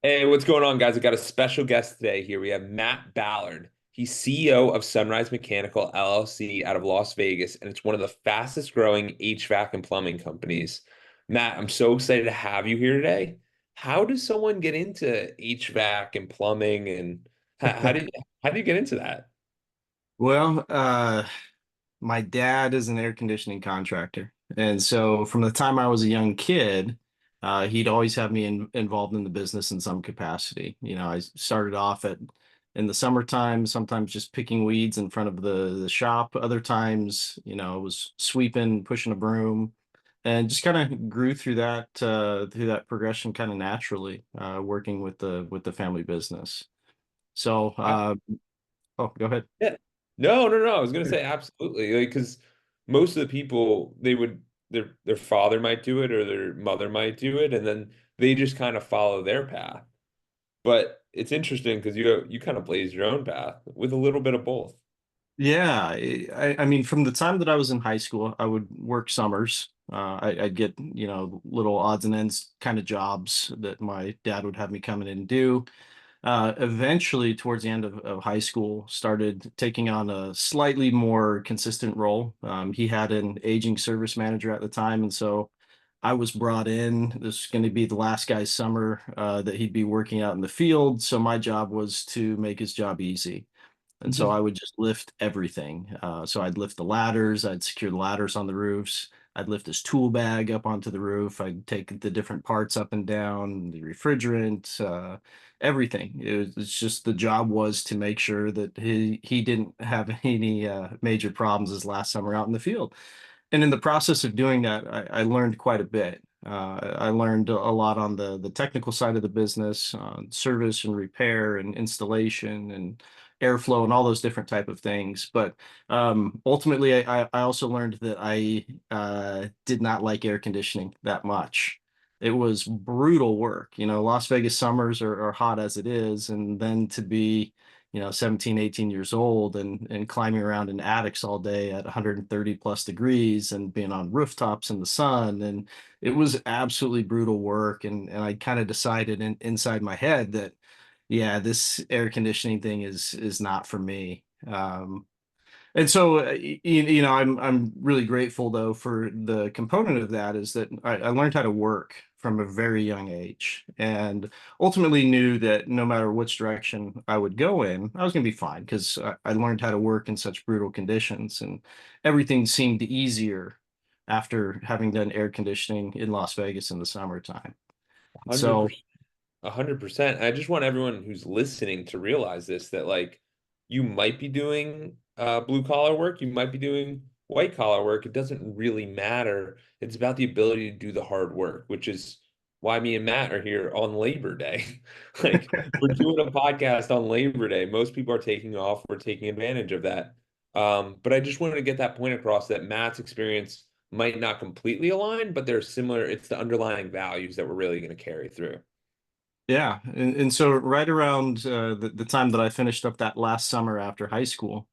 Hey, what's going on, guys? I got a special guest today here. We have Matt Ballard. He's CEO of Sunrise Mechanical LLC out of Las Vegas, and it's one of the fastest growing HVAC and plumbing companies. Matt, I'm so excited to have you here today. How does someone get into HVAC and plumbing, and how do you get into that? Well, my dad is an air conditioning contractor. And so from the time I was a young kid, he'd always have me involved in the business in some capacity. I started off in the summertime, sometimes just picking weeds in front of the shop. Other times, was sweeping, pushing a broom, and just kind of grew through that progression kind of naturally, working with the family business. So, oh, go ahead. Yeah. No. I was gonna say absolutely. Like, because most of the people their father might do it or their mother might do it, and then they just kind of follow their path. But it's interesting because you kind of blaze your own path with a little bit of both. Yeah, I mean, from the time that I was in high school, I would work summers. I'd get, little odds and ends kind of jobs that my dad would have me come in and do. Eventually, towards the end of high school, started taking on a slightly more consistent role. He had an aging service manager at the time, and so I was brought in. This was going to be the last guy's summer that he'd be working out in the field. So my job was to make his job easy. And so I would just lift everything. So I'd lift the ladders, I'd secure the ladders on the roofs, I'd lift his tool bag up onto the roof, I'd take the different parts up and down, the refrigerant, everything. It's just the job was to make sure that he didn't have any major problems his last summer out in the field. And in the process of doing that, I learned quite a bit. I learned a lot on the technical side of the business, service and repair and installation and airflow and all those different type of things. But ultimately, I also learned that I did not like air conditioning that much. It was brutal work. Las Vegas summers are hot as it is, and then to be 17, 18 years old and climbing around in attics all day at 130 plus degrees and being on rooftops in the sun. And it was absolutely brutal work. And I kind of decided inside my head that, yeah, this air conditioning thing is not for me. And so, I'm really grateful though for the component of that is that I learned how to work from a very young age, and ultimately knew that no matter which direction I would go in, I was going to be fine because I learned how to work in such brutal conditions, and everything seemed easier after having done air conditioning in Las Vegas in the summertime. So 100%. 100%. I just want everyone who's listening to realize this that like you might be doing blue collar work, you might be doing white collar work. It doesn't really matter. It's about the ability to do the hard work, which is why me and Matt are here on Labor Day. Like we're doing a podcast on Labor Day. Most people are taking off. We're taking advantage of that. But I just wanted to get that point across that Matt's experience might not completely align, but they're similar. It's the underlying values that we're really going to carry through. yeah, and so right around the time that I finished up that last summer after high school,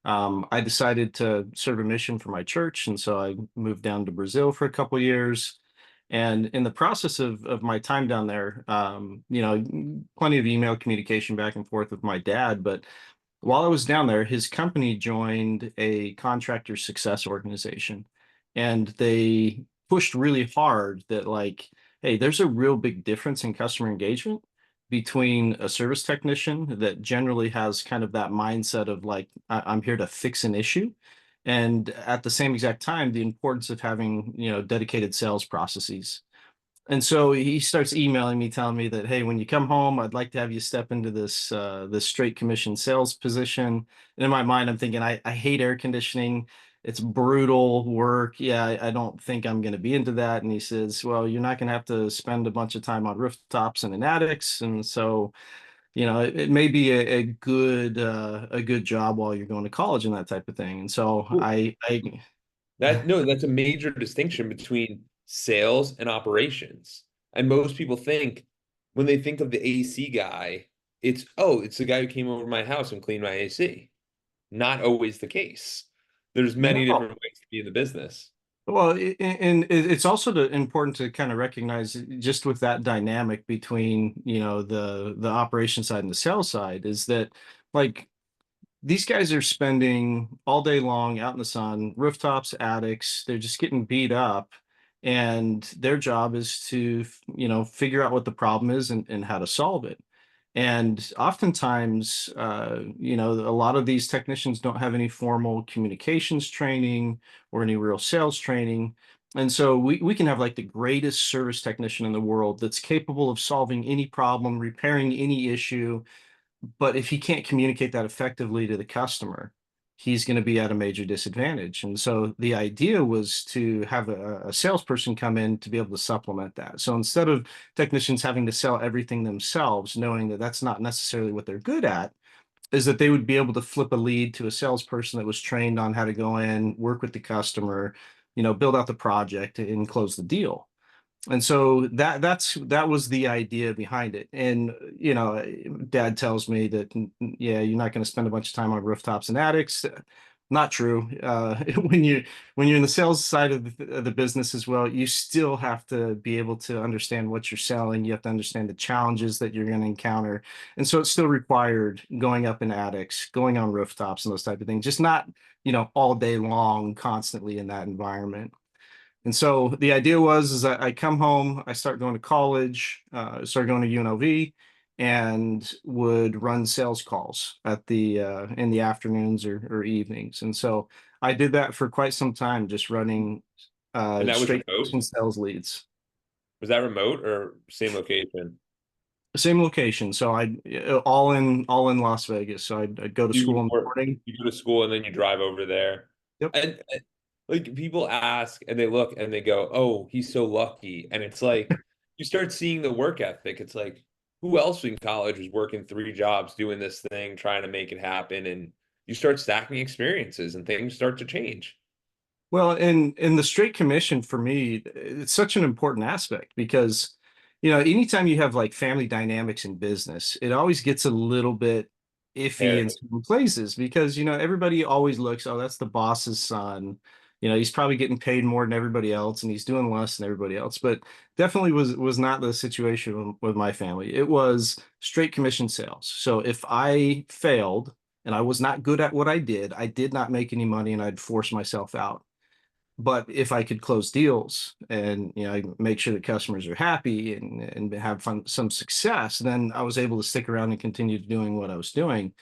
I decided to serve a mission for my church, and so I moved down to Brazil for a couple years. And in the process of my time down there, plenty of email communication back and forth with my dad. But while I was down there, his company joined a contractor success organization, and they pushed really hard that like, hey, there's a real big difference in customer engagement between a service technician that generally has kind of that mindset of like, I'm here to fix an issue. And at the same exact time, the importance of having, dedicated sales processes. And so he starts emailing me, telling me that, hey, when you come home, I'd like to have you step into this straight commission sales position. And in my mind, I'm thinking, I hate air conditioning. It's brutal work. Yeah, I don't think I'm going to be into that. And he says, well, you're not going to have to spend a bunch of time on rooftops and in attics. And so, it may be a good job while you're going to college and that type of thing. And so Cool. I That no, that's a major distinction between sales and operations. And most people think when they think of the AC guy, it's the guy who came over to my house and cleaned my AC. Not always the case. There's many no. different ways to be in the business. Well, and it's also important to kind of recognize just with that dynamic between, the operation side and the sales side is that like these guys are spending all day long out in the sun, rooftops, attics, they're just getting beat up. And their job is to, figure out what the problem is and how to solve it. And oftentimes, a lot of these technicians don't have any formal communications training or any real sales training. And so we can have like the greatest service technician in the world that's capable of solving any problem, repairing any issue, but if he can't communicate that effectively to the customer, he's going to be at a major disadvantage. And so the idea was to have a salesperson come in to be able to supplement that. So instead of technicians having to sell everything themselves, knowing that that's not necessarily what they're good at, is that they would be able to flip a lead to a salesperson that was trained on how to go in, work with the customer, build out the project and close the deal. And so that was the idea behind it. And dad tells me that yeah, you're not going to spend a bunch of time on rooftops and attics. Not true. When you're in the sales side of the business as well, you still have to be able to understand what you're selling. You have to understand the challenges that you're going to encounter. And so it's still required going up in attics, going on rooftops and those type of things, just not, all day long, constantly in that environment. And so the idea was is I come home, I start going to college, start going to UNLV, and would run sales calls at the in the afternoons or evenings. And so I did that for quite some time, just running And that was straight remote? sales leads. Was that remote or same location? Same location. So I all in Las Vegas. So I'd go to school in the morning. You go to school and then you drive over there. Yep. And like people ask and they look and they go, "Oh, he's so lucky." And it's like you start seeing the work ethic. It's like who else in college was working three jobs doing this thing, trying to make it happen, and you start stacking experiences and things start to change. Well, in the straight commission for me, it's such an important aspect because, anytime you have like family dynamics in business, it always gets a little bit iffy in Hairy. some places because, everybody always looks, oh, that's the boss's son. He's probably getting paid more than everybody else and he's doing less than everybody else. But definitely was not the situation with my family. It was straight commission sales. So if I failed and I was not good at what I did not make any money and I'd force myself out. But if I could close deals and make sure that customers are happy and have some success, then I was able to stick around and continue doing what I was doing.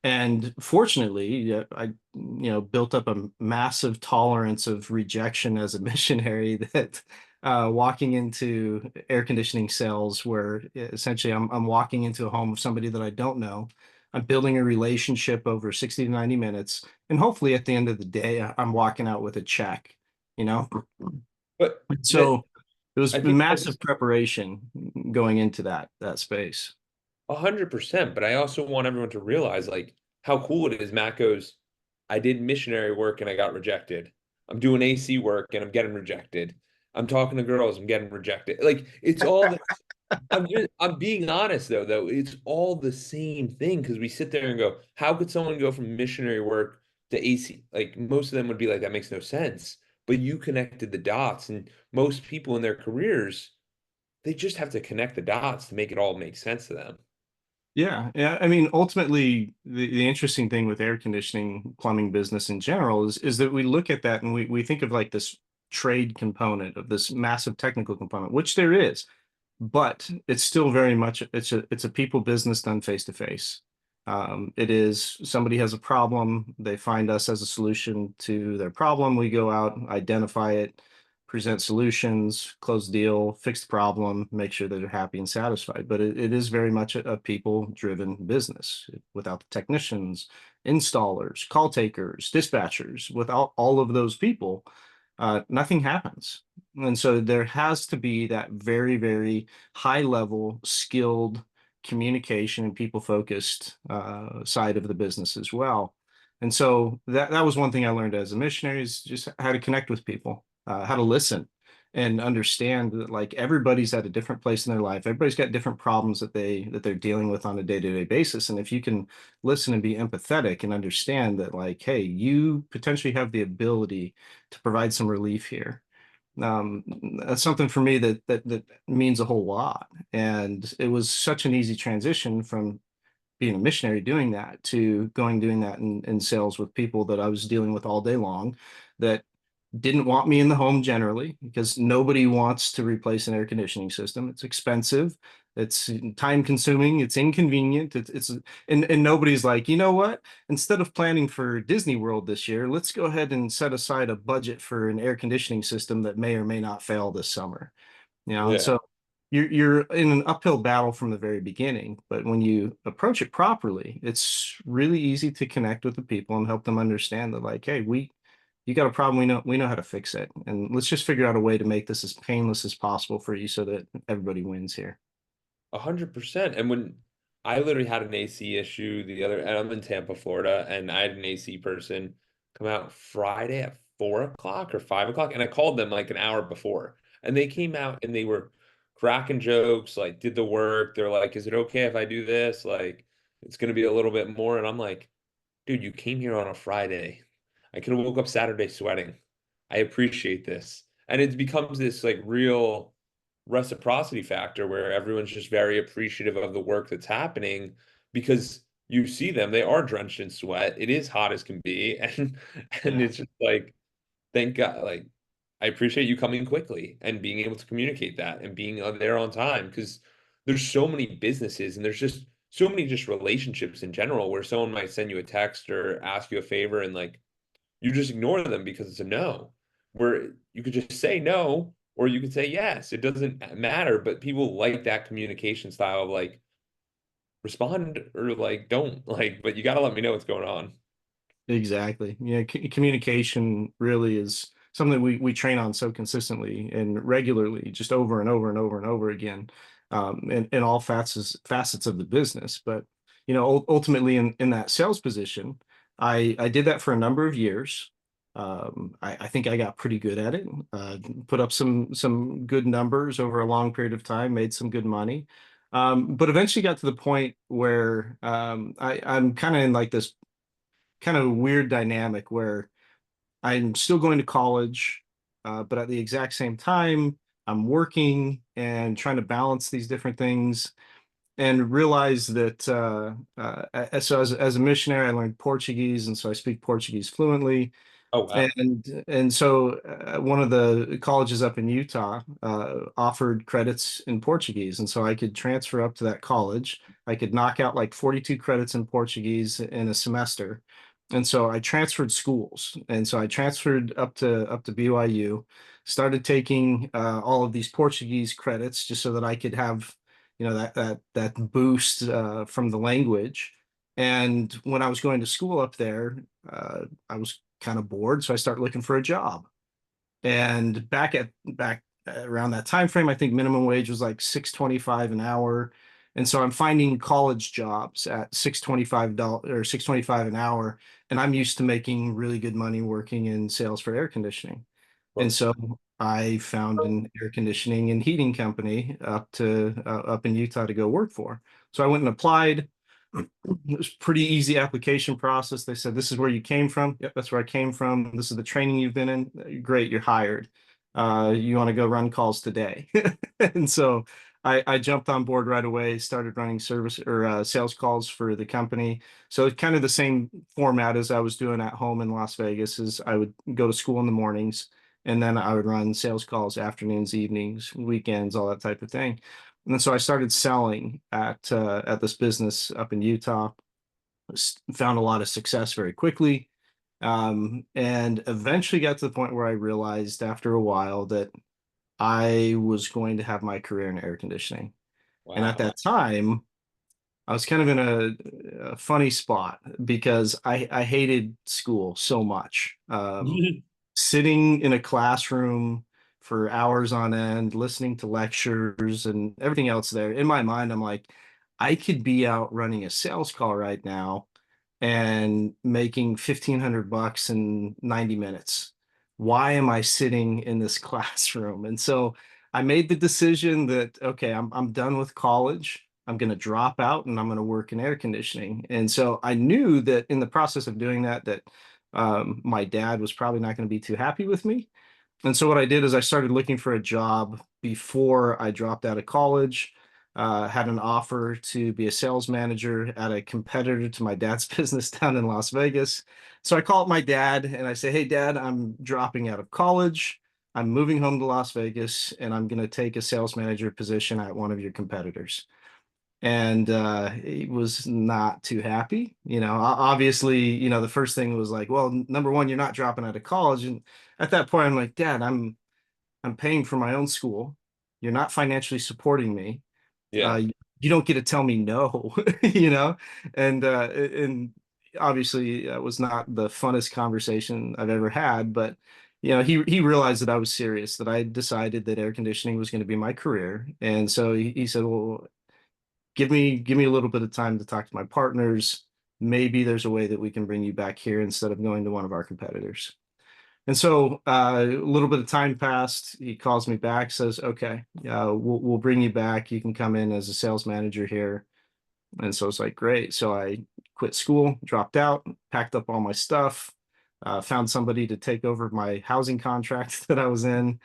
And fortunately, yeah, I built up a massive tolerance of rejection as a missionary that walking into air conditioning sales, where essentially I'm walking into a home of somebody that I don't know. I'm building a relationship over 60 to 90 minutes. And hopefully at the end of the day, I'm walking out with a check, you know? But that So it was I think massive that's preparation going into that space. 100%. But I also want everyone to realize like how cool it is. Matt goes, I did missionary work and I got rejected. I'm doing AC work and I'm getting rejected. I'm talking to girls, I'm getting rejected. Like it's all the I'm being honest though, it's all the same thing because we sit there and go, how could someone go from missionary work to AC? Like most of them would be like, that makes no sense. But you connected the dots, and most people in their careers, they just have to connect the dots to make it all make sense to them. Yeah, yeah. I mean, ultimately, the interesting thing with air conditioning, plumbing business in general is that we look at that and we think of like this trade component of this massive technical component, which there is, but it's still very much it's a people business done face to face. It is somebody has a problem, they find us as a solution to their problem. We go out, identify it, present solutions, close the deal, fix the problem, make sure that they're happy and satisfied. But it is very much a people-driven business. Without the technicians, installers, call takers, dispatchers, without all of those people, nothing happens. And so there has to be that very, very high level, skilled communication and people focused side of the business as well. And so that was one thing I learned as a missionary is just how to connect with people, how to listen. and understand that like everybody's at a different place in their life. Everybody's got different problems that they're dealing with on a day-to-day basis. And if you can listen and be empathetic and understand that like, hey, you potentially have the ability to provide some relief here. Um, that's something for me that means a whole lot. And it was such an easy transition from being a missionary doing that to going doing that in sales with people that I was dealing with all day long that didn't want me in the home generally because nobody wants to replace an air conditioning system. It's expensive, it's time consuming, it's inconvenient, it's and nobody's like, you know what? Instead of planning for Disney World this year, let's go ahead and set aside a budget for an air conditioning system that may or may not fail this summer. And Yeah. so you're in an uphill battle from the very beginning, but when you approach it properly, it's really easy to connect with the people and help them understand that like, hey, you got a problem, we know how to fix it. And let's just figure out a way to make this as painless as possible for you so that everybody wins here. 100%. And when I literally had an AC issue and I'm in Tampa, Florida, and I had an AC person come out Friday at 4 o'clock or 5 o'clock, and I called them like an hour before, and they came out and they were cracking jokes, like did the work. They're like, "Is it okay if I do this? Like, it's gonna be a little bit more." And I'm like, "Dude, you came here on a Friday. I could have woke up Saturday sweating. I appreciate this." And it becomes this like real reciprocity factor where everyone's just very appreciative of the work that's happening because you see them, they are drenched in sweat. It is hot as can be. And Yeah. it's just like, thank God, like I appreciate you coming quickly and being able to communicate that and being there on time because there's so many businesses and there's just so many just relationships in general where someone might send you a text or ask you a favor and like you just ignore them because it's a no. Where you could just say no, or you could say yes. It doesn't matter, but people like that communication style of like respond or like don't like, but you got to let me know what's going on. Exactly. Yeah, communication really is something we train on so consistently and regularly, just over and over and over and over again, in all facets of the business. But ultimately, in that sales position, I did that for a number of years. I think I got pretty good at it. Put up some good numbers over a long period of time, made some good money. But eventually got to the point where I'm kind of in like this kind of weird dynamic where I'm still going to college, but at the exact same time, I'm working and trying to balance these different things and realize that so as a missionary, I learned Portuguese, and so I speak Portuguese fluently. Oh wow. And so one of the colleges up in Utah offered credits in Portuguese, and so I could transfer up to that college. I could knock out like 42 credits in Portuguese in a semester. And so I transferred schools, and so I transferred up to BYU, started taking all of these Portuguese credits just so that I could have, that boost from the language. And when I was going to school up there, I was kind of bored, so I started looking for a job. And back around that time frame, I think minimum wage was like 6.25 an hour. And so I'm finding college jobs at $6.25 or 6.25 an hour. And I'm used to making really good money working in sales for air conditioning. Of And course. so I found an air conditioning and heating company up in Utah to go work for. So I went and applied. It was pretty easy application process. They said, "This is where you came from." Yep, that's where I came from. This is the training you've been in. Great, you're hired. You want to go run calls today? And so I jumped on board right away, started running service or sales calls for the company. So it's kind of the same format as I was doing at home in Las Vegas. Is I would go to school in the mornings, and then I would run sales calls afternoons, evenings, weekends, all that type of thing. And then so I started selling at this business up in Utah. Found a lot of success very quickly, and eventually got to the point where I realized after a while that I was going to have my career in air conditioning. And at Wow. that time, I was kind of in a funny spot because I hated school so much. Sitting in a classroom for hours on end, listening to lectures and everything else there. In my mind, I'm like, I could be out running a sales call right now and making 1,500 bucks in 90 minutes. why am I sitting in this classroom? And so I made the decision that, okay, I'm done with college. I'm going to drop out and I'm going to work in air conditioning. And so I knew that in the process of doing that, my dad was probably not going to be too happy with me. And so what I did is I started looking for a job before I dropped out of college. Had an offer to be a sales manager at a competitor to my dad's business down in Las Vegas. So I called my dad and I say, "Hey, Dad, I'm dropping out of college. I'm moving home to Las Vegas, and I'm going to take a sales manager position at one of your competitors." And he was not too happy. Obviously, the first thing was like, well, number one, you're not dropping out of college. And at that point, I'm like, Dad, I'm paying for my own school. You're not financially supporting me. Yeah. You don't get to tell me no, you know? And obviously it was not the funnest conversation I've ever had, but he realized that I was serious, that I decided that air conditioning was going to be my career. And so he said, well, give me a little bit of time to talk to my partners. Maybe there's a way that we can bring you back here instead of going to one of our competitors. And so a little bit of time passed. He calls me back, says, "Okay, we'll bring you back. You can come in as a sales manager here." And so it's like, great. So I quit school, dropped out, packed up all my stuff, found somebody to take over my housing contract that I was in,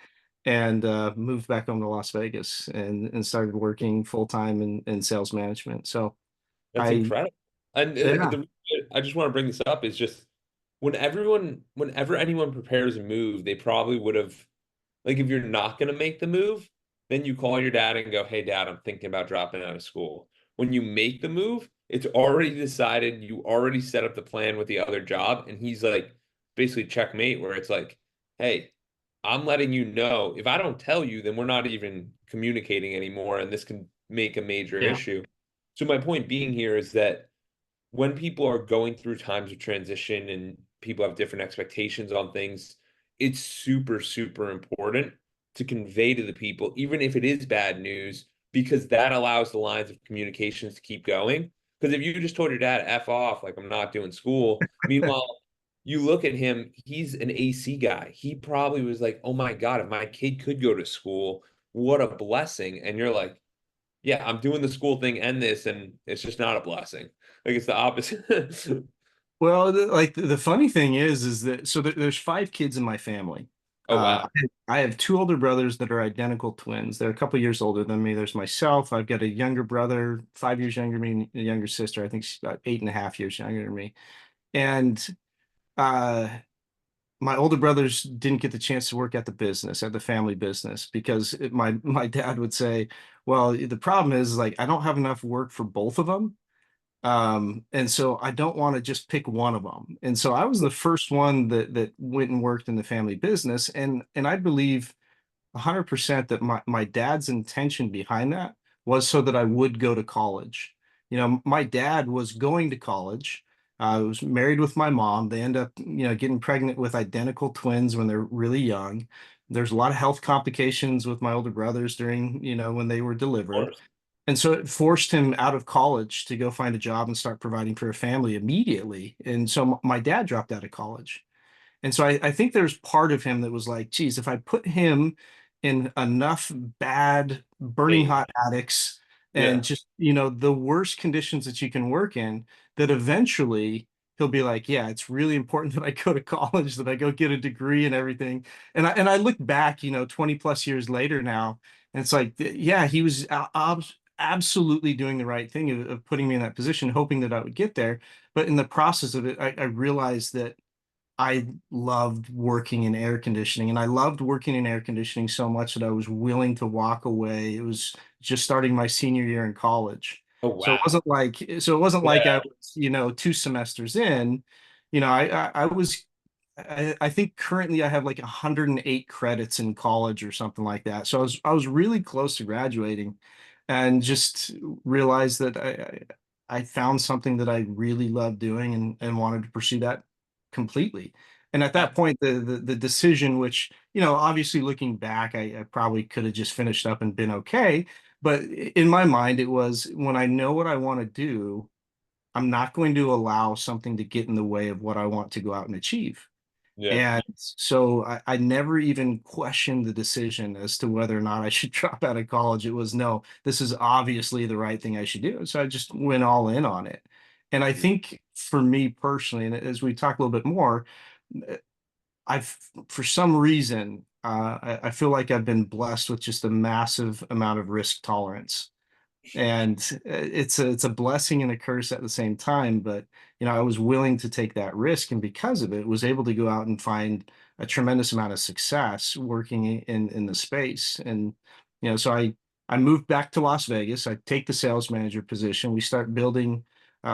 and moved back home to Las Vegas and started working full time in sales management. So That's I, incredible. And yeah, I just want to bring this up is just whenever anyone prepares a move, they probably would have, like, if you're not going to make the move, then you call your dad and go, "Hey, Dad, I'm thinking about dropping out of school." When you make the move, it's already decided. You already set up the plan with the other job, and he's like, basically checkmate, where it's like, "Hey, I'm letting you know. If I don't tell you, then we're not even communicating anymore, and this can make a major yeah, issue." So my point being here is that when people are going through times of transition and people have different expectations on things, it's super, super important to convey to the people, even if it is bad news, because that allows the lines of communications to keep going. Because if you just told your dad, F off, like, I'm not doing school, meanwhile, you look at him, he's an AC guy. He probably was like, oh my God, if my kid could go to school, what a blessing. And you're like, yeah, I'm doing the school thing and this, and it's just not a blessing. Like, it's the opposite. Well, the funny thing is that so there's five kids in my family. Oh wow. I have two older brothers that are identical twins. They're a couple years older than me. There's myself. I've got a younger brother, 5 years younger than me, and a younger sister. I think she's about 8.5 years younger than me. And uh, my older brothers didn't get the chance to work at the business, at the family business, because my dad would say, "Well, the problem is like I don't have enough work for both of them." And so I don't want to just pick one of them. And so I was the first one that went and worked in the family business. And I believe 100% that my dad's intention behind that was so that I would go to college. My dad was going to college. I was married with my mom. They end up, getting pregnant with identical twins when they're really young. There's a lot of health complications with my older brothers during, when they were Of delivered. course. And so it forced him out of college to go find a job and start providing for a family immediately. And so my dad dropped out of college. And so I think there's part of him that was like, geez, if I put him in enough bad, burning Pain. hot attics and Yeah. just, the worst conditions that you can work in, that eventually he'll be like, yeah, it's really important that I go to college, that I go get a degree and everything. And I look back, 20 plus years later now, and it's like, yeah, he was absolutely doing the right thing of putting me in that position, hoping that I would get there. But in the process of it, I realized that I loved working in air conditioning, and I loved working in air conditioning so much that I was willing to walk away. It was just starting my senior year in college. Oh So it wow. wasn't like I Yeah. was, 2 semesters in. I was I think currently I have like 108 credits in college or something like that. So I was really close to graduating and just realized that I found something that I really loved doing and wanted to pursue that completely. And at I, that point, the decision, which, obviously looking back, I probably could have just finished up and been okay. But in my mind, it was when I know what I want to do, I'm not going to allow something to get in the way of what I want to go out and achieve. Yeah. And so I never even questioned the decision as to whether or not I should drop out of college. It was no, this is obviously the right thing I should do. So I just went all in on it. And I Mhm. think for me personally, and as we talk a little bit more, I've for some reason I feel like I've been blessed with just a massive amount of risk tolerance, and it's a blessing and a curse at the same time. But I was willing to take that risk, and because of it, was able to go out and find a tremendous amount of success working in the space. And so I moved back to Las Vegas. I take the sales manager position. We start building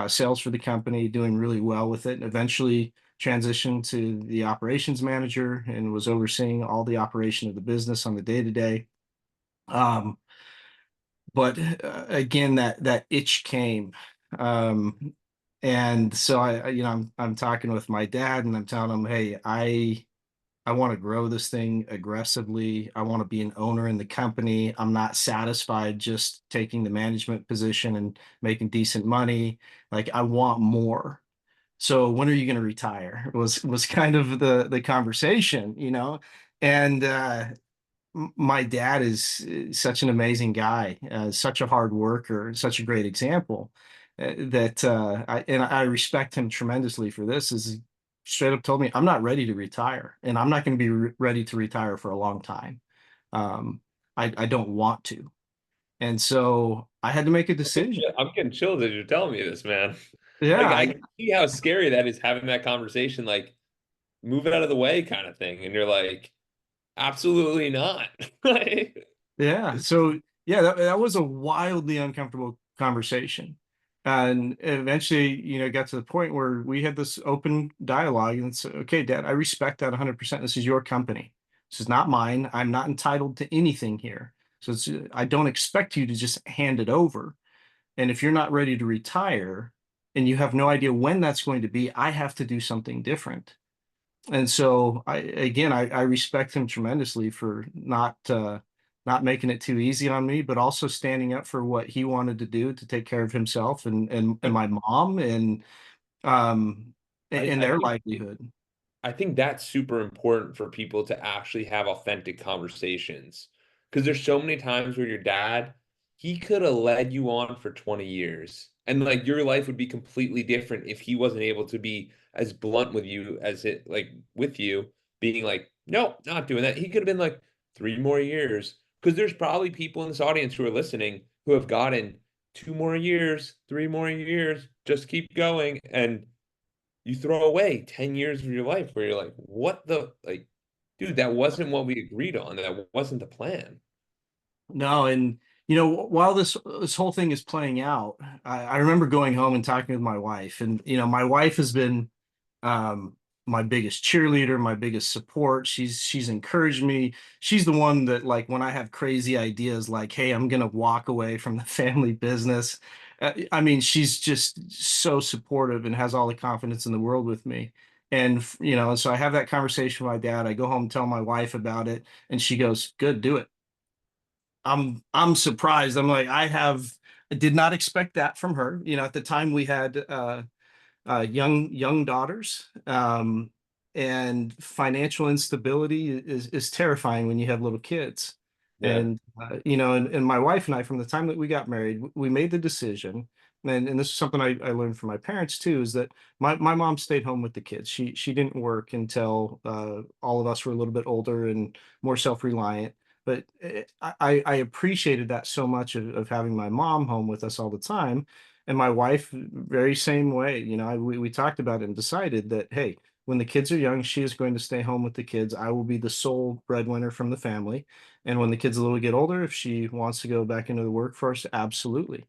sales for the company, doing really well with it, and eventually transitioned to the operations manager and was overseeing all the operation of the business on the day to day. But again, that itch came, um, and so I'm talking with my dad, and I'm telling him, hey, I want to grow this thing aggressively. I want to be an owner in the company. I'm not satisfied just taking the management position and making decent money. Like I want more. So when are you going to retire? Was kind of the conversation, and my dad is such an amazing guy, such a hard worker, such a great example that I respect him tremendously for this. Is he straight up told me I'm not ready to retire, and I'm not going to be ready to retire for a long time. Um, I don't want to, and so I had to make a decision. I'm getting chills as you're telling me this, man. Yeah, Like I can see how scary that is having that conversation, like move it out of the way kind of thing. And you're like, absolutely not. Like, yeah. So yeah, that was a wildly uncomfortable conversation. And eventually, it got to the point where we had this open dialogue and it's okay, Dad, I respect that 100%. This is your company. This is not mine. I'm not entitled to anything here. So I don't expect you to just hand it over. And if you're not ready to retire and you have no idea when that's going to be, I have to do something different. And so I respect him tremendously for not making it too easy on me, but also standing up for what he wanted to do to take care of himself and my mom um I, and I their think livelihood. I think that's super important for people to actually have authentic conversations. Because there's so many times where your dad, he could have led you on for 20 years. And like your life would be completely different if he wasn't able to be as blunt with you as it like with you, being like, no, not doing that. He could have been like 3 more years. Because there's probably people in this audience who are listening who have gotten 2 more years, 3 more years, just keep going. And you throw away 10 years of your life where you're like, what the like, dude, that wasn't what we agreed on. That wasn't the plan. No, and while this whole thing is playing out, I remember going home and talking with my wife, and my wife has been um, my biggest cheerleader, my biggest support. She's encouraged me. She's the one that like when I have crazy ideas, like, hey, I'm gonna walk away from the family business. I mean, she's just so supportive and has all the confidence in the world with me. And so I have that conversation with my dad. I go home and tell my wife about it, and she goes, "Good, do it." I'm surprised. I did not expect that from her. At the time we had young daughters, and financial instability is terrifying when you have little kids. Yeah. And and my wife and I, from the time that we got married, we made the decision, and this is something I learned from my parents too, is that my mom stayed home with the kids. She didn't work until all of us were a little bit older and more self-reliant. But I appreciated that so much of having my mom home with us all the time, and my wife, very same way. We talked about it and decided that, hey, when the kids are young, she is going to stay home with the kids. I will be the sole breadwinner from the family. And when the kids a little get older, if she wants to go back into the workforce, absolutely.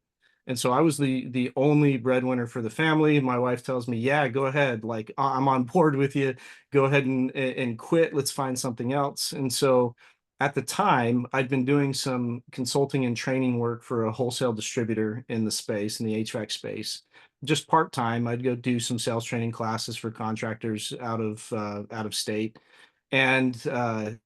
And so I was the only breadwinner for the family. My wife tells me, yeah, go ahead. Like I'm on board with you. Go ahead and quit. Let's find something else. And so at the time, I'd been doing some consulting and training work for a wholesale distributor in the space, in the HVAC space. Just part time, I'd go do some sales training classes for contractors out of state, and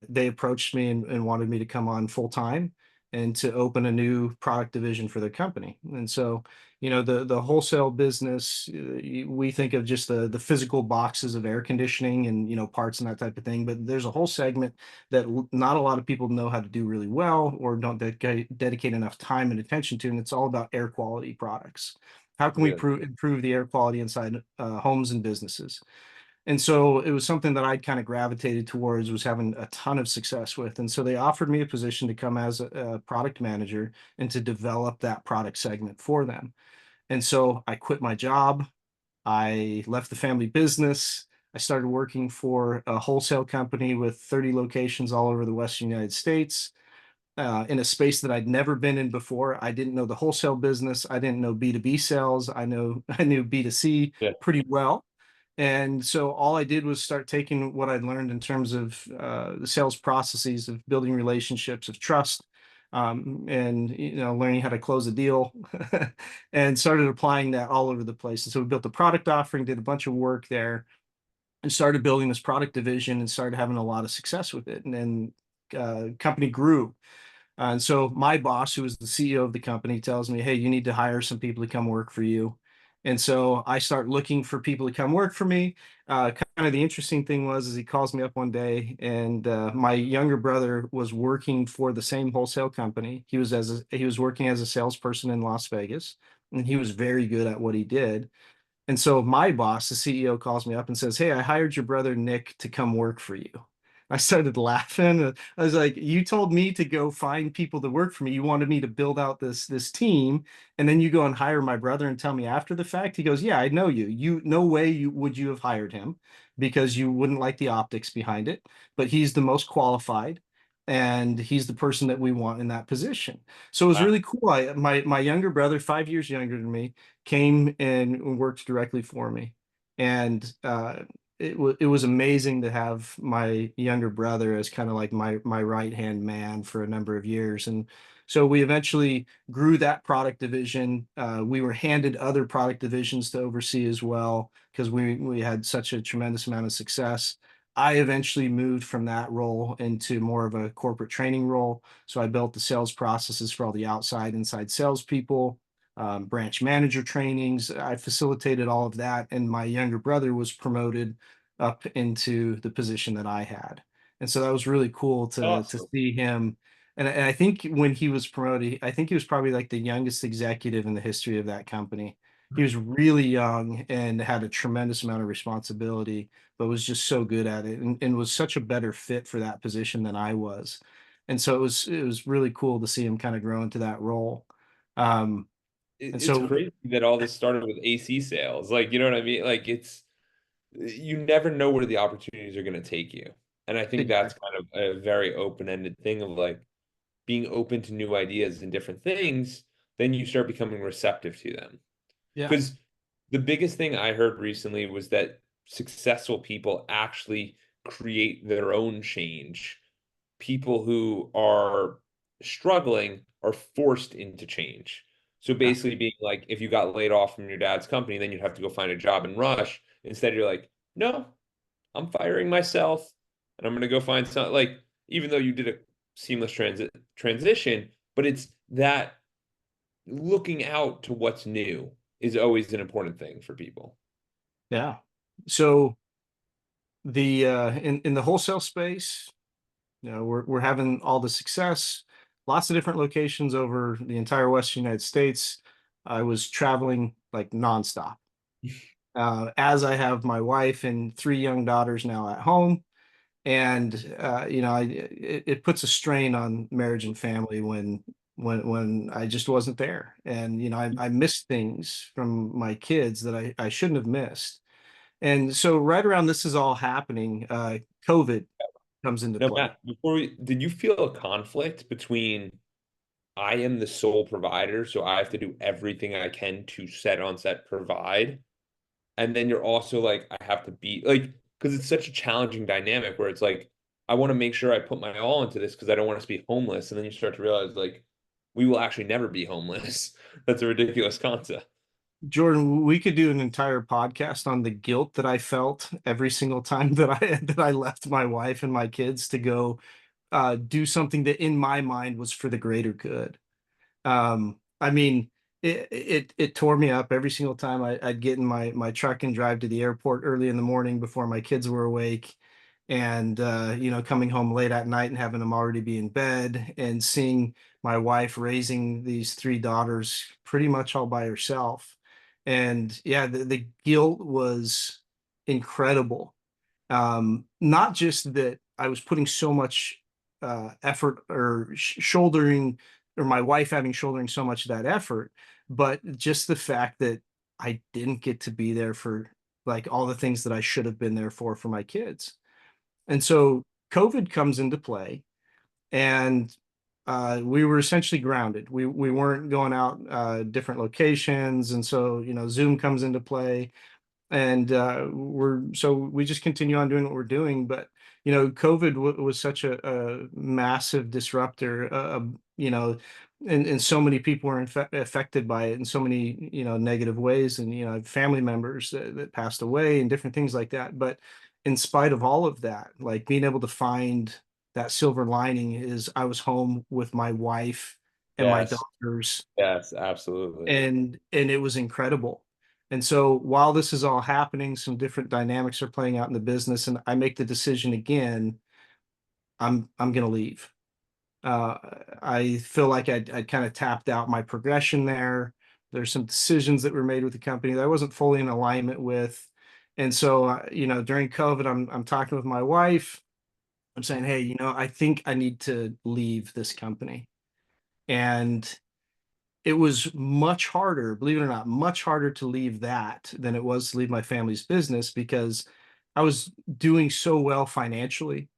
they approached me and wanted me to come on full time. and to open a new product division for their company. And so, the wholesale business, we think of just the physical boxes of air conditioning and, parts and that type of thing. But there's a whole segment that not a lot of people know how to do really well or don't dedicate enough time and attention to. And it's all about air quality products. How can we Really? improve the air quality inside homes and businesses? And so it was something that I'd kind of gravitated towards, was having a ton of success with. And so they offered me a position to come as a product manager and to develop that product segment for them. And so I quit my job. I left the family business. I started working for a wholesale company with 30 locations all over the Western United States, in a space that I'd never been in before. I didn't know the wholesale business. I didn't know B2B sales. I knew B2C Yeah. pretty well. And so all I did was start taking what I'd learned in terms of the sales processes of building relationships of trust, and learning how to close a deal, and started applying that all over the place. And so we built a product offering, did a bunch of work there, and started building this product division and started having a lot of success with it. And then company grew. And so my boss, who is the CEO of the company, tells me, "Hey, you need to hire some people to come work for you." And so I start looking for people to come work for me. Kind of the interesting thing was, is he calls me up one day, and my younger brother was working for the same wholesale company. He was working as a salesperson in Las Vegas, and he was very good at what he did. And so my boss, the CEO, calls me up and says, "Hey, I hired your brother Nick to come work for you." I started laughing. I was like, "You told me to go find people to work for me. You wanted me to build out this team, and then you go and hire my brother and tell me after the fact." He goes, "Yeah, I know you. No way you have hired him, because you wouldn't like the optics behind it. But he's the most qualified, and he's the person that we want in that position." So it was Wow. really cool. My younger brother, 5 years younger than me, came and worked directly for me. And it was amazing to have my younger brother as kind of like my right hand man for a number of years. And so we eventually grew that product division. We were handed other product divisions to oversee as well, because we had such a tremendous amount of success. I eventually moved from that role into more of a corporate training role. So I built the sales processes for all the inside salespeople, branch manager trainings. I facilitated all of that, and my younger brother was promoted up into the position that I had. And so that was really cool to Awesome. see him. And I think when he was promoted, I think he was probably like the youngest executive in the history of that company. He was really young and had a tremendous amount of responsibility, but was just so good at it, and was such a better fit for that position than I was. And so it was really cool to see him kind of grow into that role. Um, and It's so, crazy that all this started with AC sales. Like, you know what I mean? Like, you never know where the opportunities are going to take you. And I think that's exactly. kind of a very open-ended thing of like being open to new ideas and different things, then you start becoming receptive to them. Yeah. Because the biggest thing I heard recently was that successful people actually create their own change. People who are struggling are forced into change. So Yeah. basically, being like, if you got laid off from your dad's company, then you'd have to go find a job and rush. Instead, you're like, no, I'm firing myself and I'm going to go find some, like, even though you did a seamless transition, but it's that looking out to what's new is always an important thing for people. Yeah. So the in the wholesale space, we're having all the success, lots of different locations over the entire Western United States. I was traveling like nonstop. As I have my wife and three young daughters now at home, and it puts a strain on marriage and family when I just wasn't there. And I missed things from my kids that I shouldn't have missed. And so right around this is all happening, COVID comes into No, play. Matt, did you feel a conflict between I am the sole provider, so I have to do everything I can to set on set provide. And then you're also like, I have to be like, because it's such a challenging dynamic where it's like, I want to make sure I put my all into this because I don't want us to be homeless. And then you start to realize like, we will actually never be homeless. That's a ridiculous concept. Jordan, we could do an entire podcast on the guilt that I felt every single time that I left my wife and my kids to go do something that in my mind was for the greater good. I mean, it tore me up every single time I'd get in my truck and drive to the airport early in the morning before my kids were awake, and coming home late at night and having them already be in bed, and seeing my wife raising these three daughters pretty much all by herself. And yeah, the guilt was incredible. Not just that I was putting so much effort or shouldering, or my wife having shouldering so much of that effort, but just the fact that I didn't get to be there for like all the things that I should have been there for my kids. And so COVID comes into play, and we were essentially grounded. We weren't going out different locations, and so Zoom comes into play, and we just continue on doing what we're doing. But COVID was such a massive disruptor, and so many people were affected by it in so many negative ways, and family members that passed away and different things like that. But in spite of all of that, like being able to find that silver lining is I was home with my wife and my Yes. daughters, Yes, absolutely. and it was incredible. And so while this is all happening, some different dynamics are playing out in the business, and I make the decision again, I'm going to leave. Uh, I feel like I'd kind of tapped out my progression there. There's some decisions that were made with the company that I wasn't fully in alignment with. And so, during COVID, I'm talking with my wife. I'm saying, hey, I think I need to leave this company. And it was much harder, believe it or not, much harder to leave that than it was to leave my family's business, because I was doing so well financially.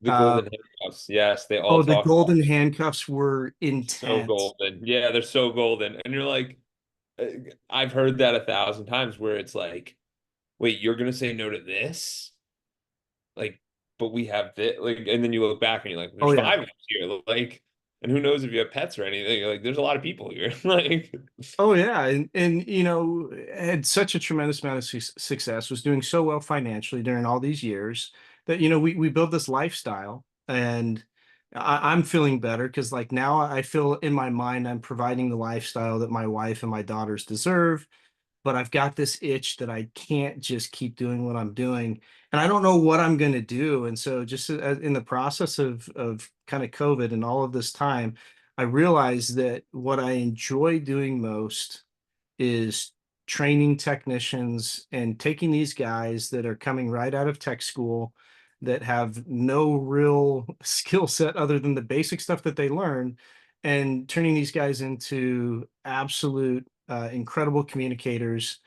The Uh, golden handcuffs. Yes, they all oh, the talk about golden handcuffs were so intense. golden. Yeah, they're so golden. And you're like, uh, I've heard that 1,000 times where it's like, wait, you're gonna say no to this? Like, but we have this, like, and then you look back and you're like, Oh there's yeah. five of us here, like, and who knows if you have pets or anything? Like, there's a lot of people here, like, Oh yeah, and had such a tremendous amount of success, was doing so well financially during all these years that we built this lifestyle, and I'm feeling better because like now I feel in my mind I'm providing the lifestyle that my wife and my daughters deserve, but I've got this itch that I can't just keep doing what I'm doing, and I don't know what I'm going to do. And so, just in the process of kind of COVID and all of this time, I realized that what I enjoy doing most is training technicians and taking these guys that are coming right out of tech school that have no real skill set other than the basic stuff that they learn, and turning these guys into absolute incredible communicators,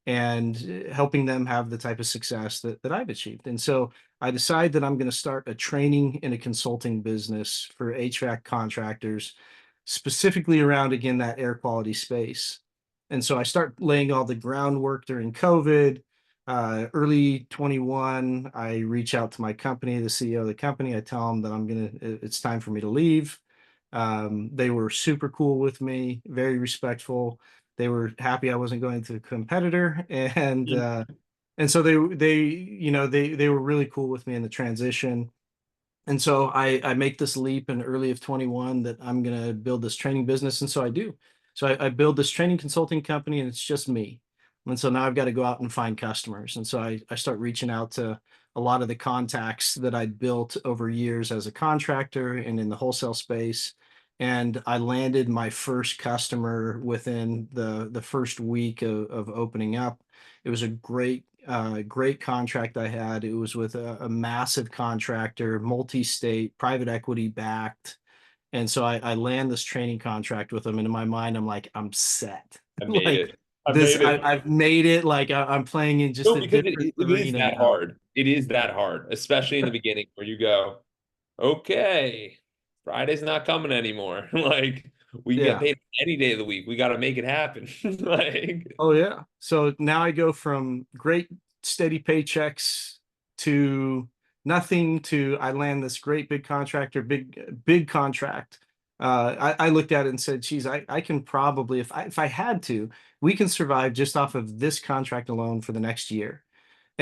and helping them have the type of success that I've achieved. And so I decided that I'm going to start a training and a consulting business for HVAC contractors, specifically around, again, that air quality space. And so I start laying all the groundwork during COVID. Early 21, I reach out to my company, the CEO of the company. I tell them that it's time for me to leave. They were super cool with me, very respectful. They were happy I wasn't going to a competitor, and so they were really cool with me in the transition. And so I make this leap in early of 21 that I'm going to build this training business. And so I do. So I build this training consulting company, and it's just me. And so now I've got to go out and find customers. And so I start reaching out to a lot of the contacts that I'd built over years as a contractor and in the wholesale space. And I landed my first customer within the first week of opening up. It was a great contract I had. It was with a massive contractor, multi-state, private equity backed. And so I land this training contract with them. And in my mind, I'm like, I'm set. I made Like it. I made it. I've made it. Like I'm playing in just No, a because different it is arena that now. hard. It is that hard, especially in the beginning where you go, okay, Friday's not coming anymore. Like, we can get Yeah. paid any day of the week. We got to make it happen. Like, Oh yeah. So now I go from great steady paychecks to nothing, to I land this great big contract, or big contract. I looked at it and said, geez, I can probably, if I had to, we can survive just off of this contract alone for the next year.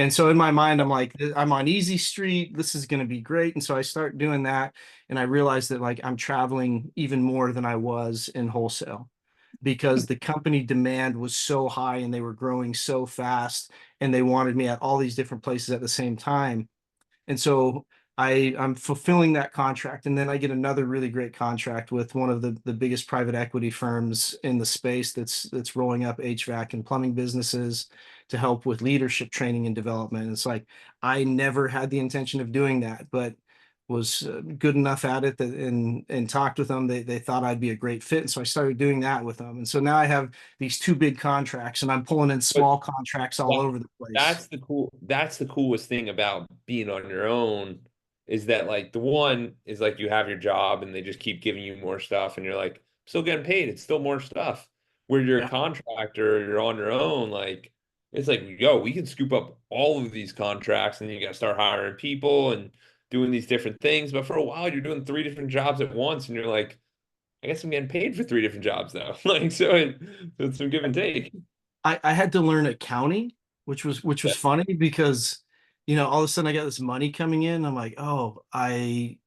And so in my mind, I'm like, I'm on easy street. This is going to be great. And so I start doing that. And I realized that like I'm traveling even more than I was in wholesale because the company demand was so high and they were growing so fast and they wanted me at all these different places at the same time. And so I'm fulfilling that contract. And then I get another really great contract with one of the biggest private equity firms in the space that's rolling up HVAC and plumbing businesses to help with leadership training and development. It's like I never had the intention of doing that, but was good enough at it that and talked with them. They thought I'd be a great fit. And so I started doing that with them. And so now I have these two big contracts and I'm pulling in But small contracts all that over the place. that's the coolest thing about being on your own is that like the one is like you have your job and they just keep giving you more stuff and you're like still getting paid. It's still more stuff. Where you're a Yeah. contractor, you're on your own, like it's like, yo, we can scoop up all of these contracts and you gotta start hiring people and doing these different things. But for a while you're doing three different jobs at once and you're like, I guess I'm getting paid for three different jobs now. Like so it's some give and take. I had to learn accounting, which was Yeah. funny because all of a sudden I got this money coming in. I'm like, oh, I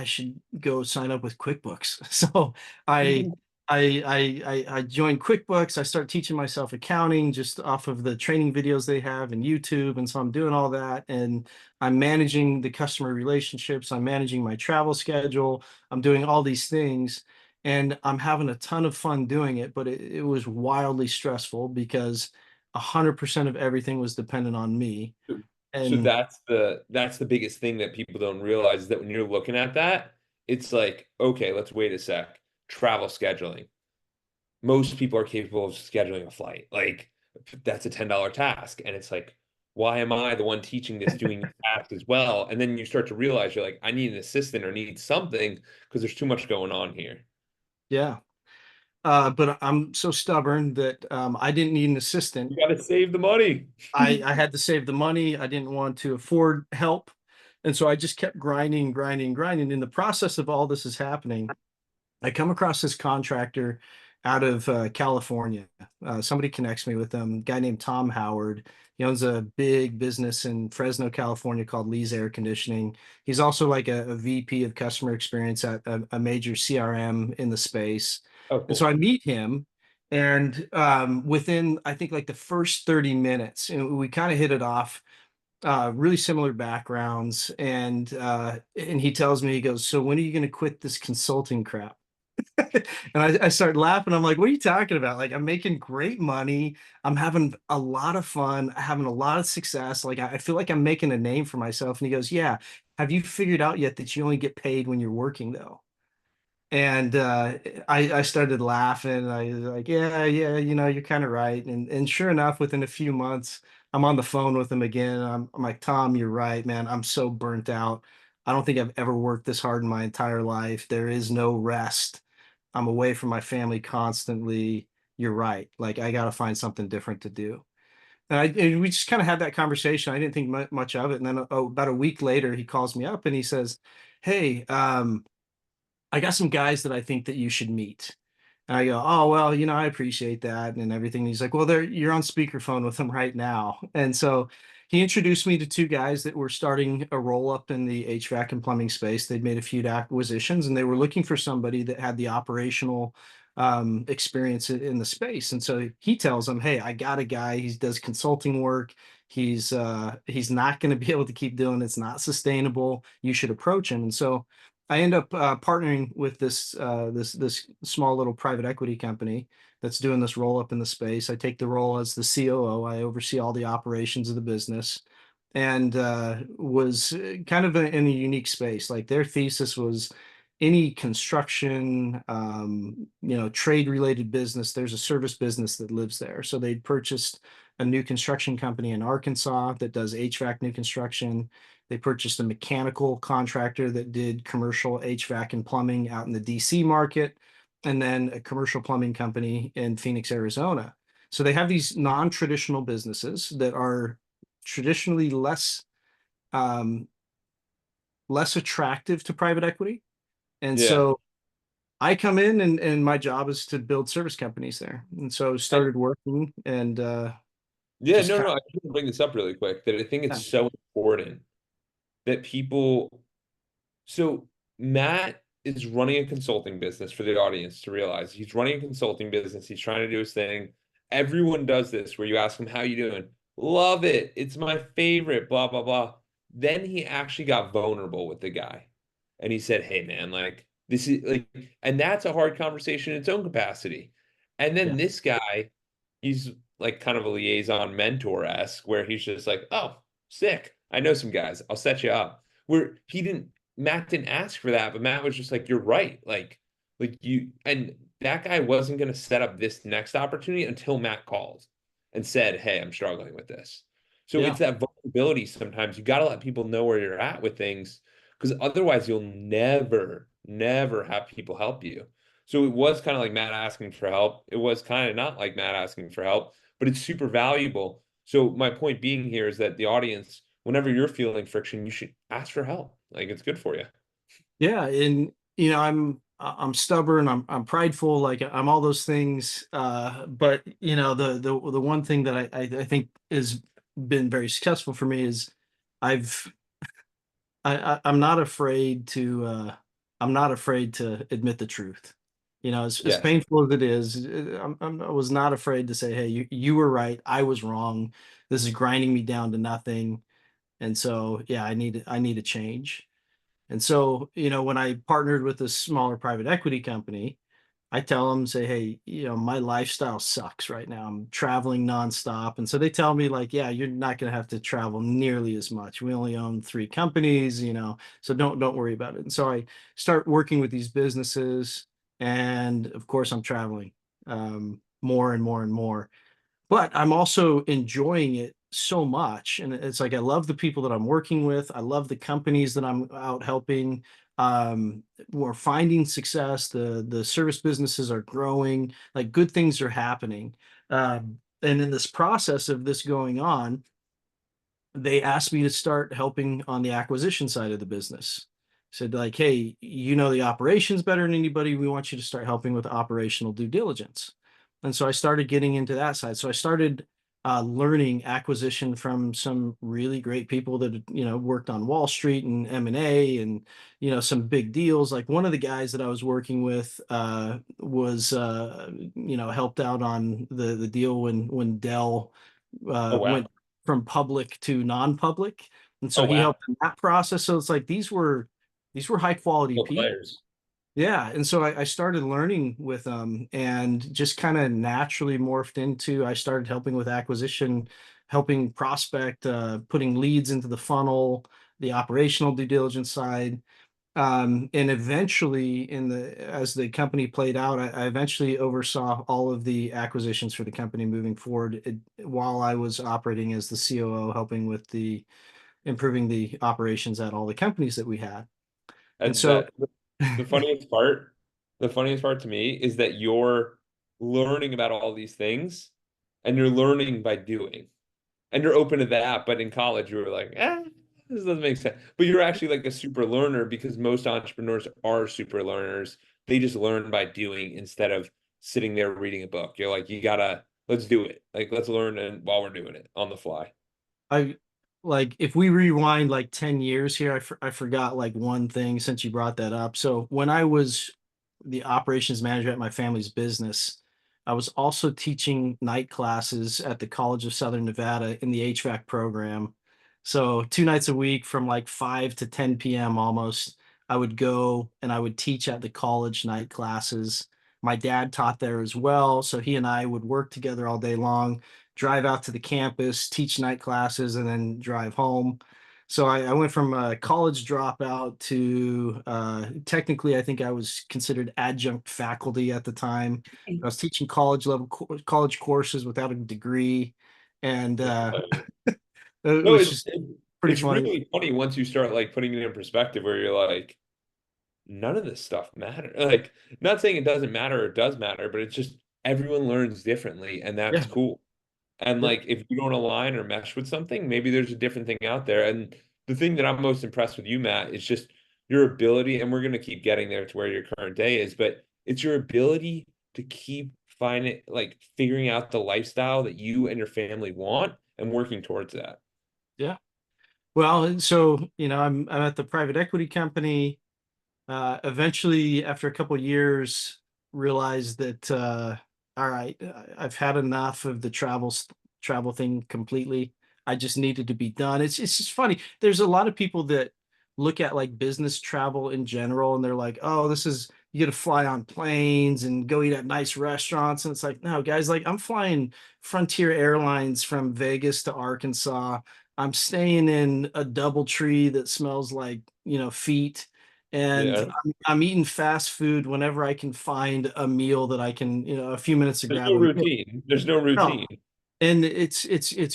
should go sign up with QuickBooks. So I I joined QuickBooks. I start teaching myself accounting just off of the training videos they have and YouTube. And so I'm doing all that and I'm managing the customer relationships. I'm managing my travel schedule. I'm doing all these things and I'm having a ton of fun doing it, but it was wildly stressful because 100% of everything was dependent on me. So And that's the biggest thing that people don't realize is that when you're looking at that, it's like, okay, let's wait a sec. Travel scheduling. Most people are capable of scheduling a flight. Like that's a $10 task. And it's like, why am I the one teaching this doing the task as well? And then you start to realize you're like, I need an assistant or need something because there's too much going on here. yeah, but I'm so stubborn that I didn't need an assistant. You got to save the money. I had to save the money. I didn't want to afford help. And so I just kept grinding, grinding, grinding. In the process of all this is happening, I come across this contractor out of California. Somebody connects me with them, a guy named Tom Howard. He owns a big business in Fresno, California called Lee's Air Conditioning. He's also like a VP of customer experience at a major CRM in the space. Oh, And so cool. I meet him, and within, I think, like the first 30 minutes, and we kind of hit it off, really similar backgrounds. And he tells me, he goes, so when are you going to quit this consulting crap? And I start laughing. I'm like, what are you talking about? Like, I'm making great money. I'm having a lot of fun, having a lot of success. Like, I feel like I'm making a name for myself. And he goes, yeah. Have you figured out yet that you only get paid when you're working, though? And I started laughing. I was like, yeah, yeah, you're kind of right. And sure enough, within a few months, I'm on the phone with him again. I'm like, Tom, you're right, man. I'm so burnt out. I don't think I've ever worked this hard in my entire life. There is no rest. I'm away from my family constantly. You're right. Like, I got to find something different to do. And we just kind of had that conversation. I didn't think much of it. And then about a week later, he calls me up and he says, hey, I got some guys that I think that you should meet. And I go, oh, well, I appreciate that and everything. And he's like, well, you're on speakerphone with them right now. And so he introduced me to two guys that were starting a roll up in the HVAC and plumbing space. They'd made a few acquisitions and they were looking for somebody that had the operational experience in the space. And so he tells them, hey, I got a guy. He does consulting work. He's not going to be able to keep doing it. It's not sustainable. You should approach him. And so I end up partnering with this small little private equity company that's doing this roll up in the space. I take the role as the COO. I oversee all the operations of the business, and was kind of in a unique space. Like their thesis was any construction, trade related business. There's a service business that lives there, so they'd purchased a new construction company in Arkansas that does HVAC new construction. They purchased a mechanical contractor that did commercial HVAC and plumbing out in the DC market, and then a commercial plumbing company in Phoenix, Arizona. So they have these non-traditional businesses that are traditionally um, less attractive to private equity. And Yeah. so I come in and my job is to build service companies there. And so And started working and Yeah, Just no, kind no, I just want to bring this up really quick that I think it's of, so important that people. So Matt is running a consulting business for the audience to realize he's running a consulting business. He's trying to do his thing. Everyone does this where you ask him, how you doing? Love it. It's my favorite, blah, blah, blah. Then he actually got vulnerable with the guy. And he said, hey, man, like this is like, and that's a hard conversation in its own capacity. And yeah, then this guy, he's like kind of a liaison mentor-esque where he's just like, oh, sick. I know some guys. I'll set you up. Where he didn't Matt didn't ask for that, but Matt was just like, "You're right." Like you, and that guy wasn't going to set up this next opportunity until Matt called and said, "Hey, I'm struggling with this." So yeah. it's that vulnerability. Sometimes you got to let people know where you're at with things, because otherwise you'll never, never have people help you. So it was kind of like Matt asking for help. It was kind of not like Matt asking for help, but it's super valuable. So my point being here is that the audience, whenever you're feeling friction, you should ask for help. Like it's good for you. Yeah, and I'm stubborn, I'm prideful, like I'm all those things. But the one thing that I think has been very successful for me is I've I'm not afraid to I'm not afraid to admit the truth. As Yes. painful as it is, I was not afraid to say, hey, you were right, I was wrong. This is grinding me down to nothing. And so yeah, I need a change. And so, when I partnered with a smaller private equity company, I tell them, say, hey, my lifestyle sucks right now. I'm traveling nonstop. And so they tell me, like, yeah, you're not going to have to travel nearly as much. We only own 3 companies, so don't worry about it. And so I start working with these businesses. And of course, I'm traveling more and more and more, but I'm also enjoying it so much. And it's like I love the people that I'm working with. I love the companies that I'm out helping. We're finding success. The service businesses are growing. Like good things are happening. And in this process of this going on, they asked me to start helping on the acquisition side of the business. Said like, hey, the operations better than anybody. We want you to start helping with operational due diligence. And so I started getting into that side. So I started learning acquisition from some really great people that worked on Wall Street and M&A and some big deals. Like one of the guys that I was working with was helped out on the deal when Dell Oh wow. went from public to non-public. And Oh so he wow. helped in that process. So it's like these were high quality Real people. players. Yeah. And so I started learning with them and just kind of naturally morphed into I started helping with acquisition, helping prospect, putting leads into the funnel, the operational due diligence side. And eventually as the company played out, I eventually oversaw all of the acquisitions for the company moving forward while I was operating as the COO, helping with the improving the operations at all the companies that we had. And And so that the funniest part, the funniest part to me is that you're learning about all these things and you're learning by doing. And you're open to that, but in college you were like, this doesn't make sense. But you're actually like a super learner because most entrepreneurs are super learners. They just learn by doing instead of sitting there reading a book. You're like, you gotta, let's do it. Like, let's learn and while we're doing it on the fly. I like if we rewind like 10 years here, I forgot like one thing since you brought that up. So when I was the operations manager at my family's business, I was also teaching night classes at the College of Southern Nevada in the HVAC program. So 2 nights a week from like 5 to 10 p.m. almost, I would go and I would teach at the college night classes. My dad taught there as well, so he and I would work together all day long, drive out to the campus, teach night classes, and then drive home. So I went from a college dropout to technically, I think I was considered adjunct faculty at the time. I was teaching college courses without a degree, and it No, was just pretty it's funny. really funny once you start like putting it in perspective where you're like, none of this stuff matter. Like, not saying it doesn't matter or it does matter, but it's just everyone learns differently, and that's Yeah, cool. And yeah. like, if you don't align or mesh with something, maybe there's a different thing out there. And the thing that I'm most impressed with you, Matt, is just your ability, and we're going to keep getting there to where your current day is, but it's your ability to keep figuring out the lifestyle that you and your family want and working towards that. Yeah. Well, and so, I'm at the private equity company. Eventually, after a couple of years, realized that all right, I've had enough of the travel thing completely. I just needed to be done. It's just funny. There's a lot of people that look at like business travel in general, and they're like, "Oh, this is you get to fly on planes and go eat at nice restaurants." And it's like, no, guys, like I'm flying Frontier Airlines from Vegas to Arkansas. I'm staying in a double tree that smells like, feet, and Yeah. I'm eating fast food whenever I can find a meal that I can, a few minutes to There's grab no a meal. routine. There's no No. routine. And it's